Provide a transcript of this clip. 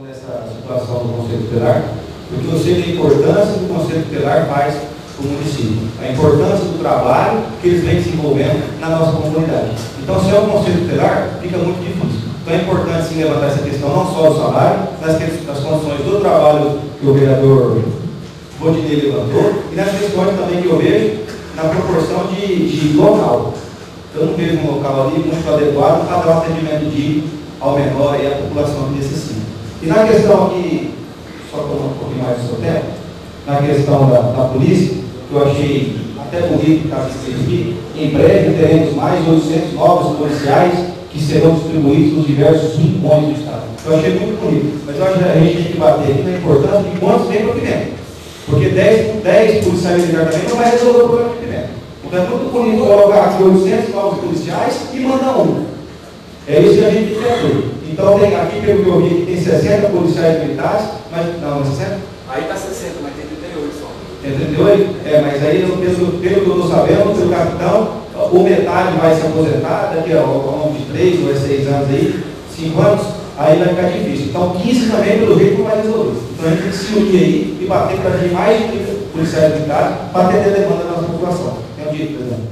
nessa situação do Conselho Tutelar, porque eu sei da importância que o Conselho Tutelar faz para o município, a importância do trabalho que eles vêm desenvolvendo na nossa comunidade. Então, se é o Conselho Tutelar, fica muito difícil. Então, é importante sim levantar essa questão, não só do salário, nas condições do trabalho que o vereador Rodinei levantou, e nas questões também que eu vejo na proporção de local. Eu não vejo um local ali muito adequado para dar um atendimento digno ao menor e à população que necessita. E na questão aqui, só tomando um pouquinho mais do seu tempo, na questão da polícia, que eu achei até bonito que estava escrito aqui, em breve teremos mais 800 novos policiais que serão distribuídos nos diversos rincões do Estado. Eu achei muito bonito, mas eu acho que a gente tem que bater aqui na importância de quantos vem para o Pimenta. Porque 10 policiais militares também não vai resolver o problema de Pimenta. Então é muito bonito colocar aqui 800 novos policiais e mandar um. É isso que a gente quer ter. Então tem aqui, pelo que eu vi, tem 60 policiais militares, mas não é 60? Aí está 60, mas tem 38 só. Tem 38? Mas aí, pelo que eu estou sabendo, pelo capitão, ou metade vai se aposentar, daqui ao longo de 3 ou 6 anos aí, 5 anos, aí vai ficar difícil. Então 15 também, pelo jeito, não vai resolver. Então a gente tem que se unir aí e bater para ter mais policiais militares para atender a demanda da nossa população. Tem um dito, presidente.